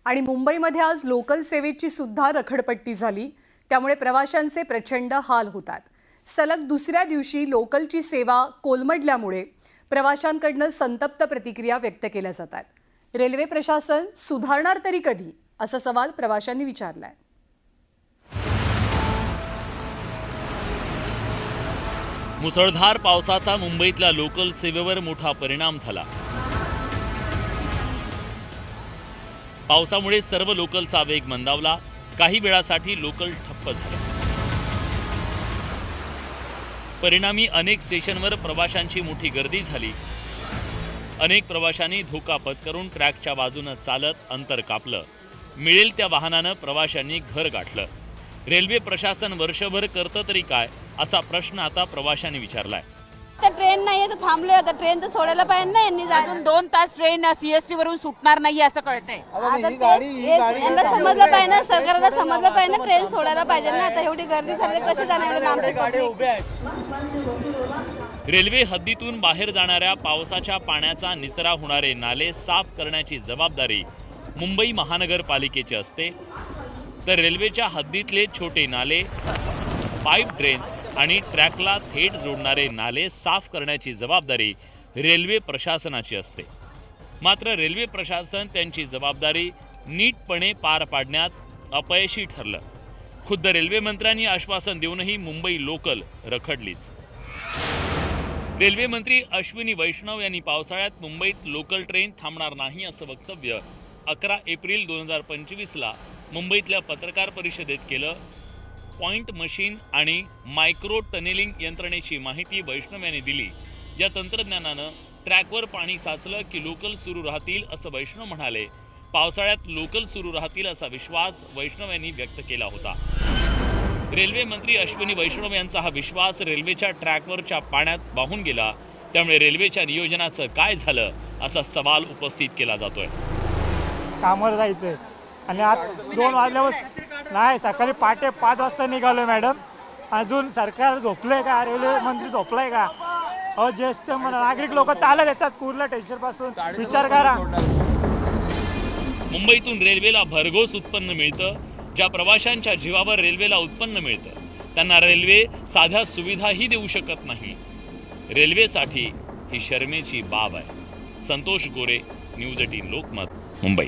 आणि मुंबईमध्ये आज लोकल सेवेची सुद्धा रखडपट्टी झाली, त्यामुळे प्रवाशांचे प्रचंड हाल होतात। सलग दुसऱ्या दिवशी लोकलची सेवा कोलमडल्यामुळे प्रवाशांकडून संतप्त प्रतिक्रिया व्यक्त केल्या जातात। रेल्वे प्रशासन सुधारणार तरी कधी, असा सवाल प्रवाशांनी विचारलाय। मुसळधार पावसाचा मुंबईतल्या लोकल सेवेवर मोठा परिणाम झाला। पावसामुळे सर्व लोकलचा वेग मंदावला, काही वेळासाठी लोकल ठप्प झालं। परिणामी अनेक स्टेशनवर प्रवाशांची मोठी गर्दी झाली। अनेक प्रवाशांनी धोका पत्करून ट्रॅकच्या बाजूने चालत अंतर कापलं। मिळेल त्या वाहनानं प्रवाशांनी घर गाठलं। रेल्वे प्रशासन वर्षभर करतं तरी काय, असा प्रश्न आता प्रवाशांनी विचारलाय। ट्रेन नाहीये तर थांबलोय, आता ट्रेन तर सोडायला पाहिजे ना यांनी। अजून 2 तास ट्रेन सीएसटी वरून सुटणार नाही असं कळतंय। यांना समजलं पाहिजे ना, सरकारला समजलं पाहिजे ना, ट्रेन सोडायला पाहिजे ना। आता एवढी गर्दी झाली तर कशी जाणार लांबची पब्लिक? रेल्वे हद्दीतून बाहेर जाणाऱ्या पावसाच्या पाण्याचा निचरा होणारे नाले साफ करण्याची जबाबदारी मुंबई महानगरपालिकेची असते, तर रेल्वेच्या हद्दीतले छोटे नाले, पाईप ड्रेन्स आणि ट्रॅकला थेट जोडणारे नाले साफ करण्याची जबाबदारी रेल्वे प्रशासनाची असते। मात्र रेल्वे प्रशासन त्यांची जबाबदारी नीटपणे पार पाडण्यात अपयशी ठरलं। खुद्द रेल्वे मंत्र्यांनी आश्वासन देऊनही मुंबई लोकल रखडलीच। रेल्वे मंत्री अश्विनी वैष्णव यांनी पावसाळ्यात मुंबईत लोकल ट्रेन थांबणार नाही असं वक्तव्य 11 एप्रिल 2025ला मुंबईतल्या पत्रकार परिषदेत केलं। पॉइंट मशीन आणि मायक्रो टनेलिंग यंत्रणेची माहिती वैष्णव यांनी दिली। या तंत्रज्ञानानं ट्रॅकवर पाणी साचलं की लोकल सुरू राहतील असं वैष्णव म्हणाले। पावसाळ्यात लोकल सुरू राहतील असा विश्वास वैष्णव यांनी व्यक्त केला होता। रेल्वे मंत्री अश्विनी वैष्णव यांचा हा विश्वास रेल्वेच्या ट्रॅकवरच्या पाण्यात वाहून गेला, त्यामुळे रेल्वेच्या नियोजनाचं काय झालं, असा सवाल उपस्थित केला जातोय। कामावर जायचंय आणि आज 2 वाजल्यावर नाही, सकाळी पहाटे 5 वाजता निघालो मॅडम। अजून सरकार झोपलंय का? रेल्वे मंत्री झोपलाय का? ज्येष्ठ नागरिक लोक चालत येतात कुर्ला स्टेशन पासून, विचार करा। मुंबईतून रेल्वेला भरघोस उत्पन्न मिळतं। ज्या प्रवाशांच्या जीवावर रेल्वेला उत्पन्न मिळतं त्यांना रेल्वे साध्या सुविधाही देऊ शकत नाही। रेल्वेसाठी ही शर्मेची बाब आहे। संतोष गोरे, न्यूज 18 लोकमत, मुंबई।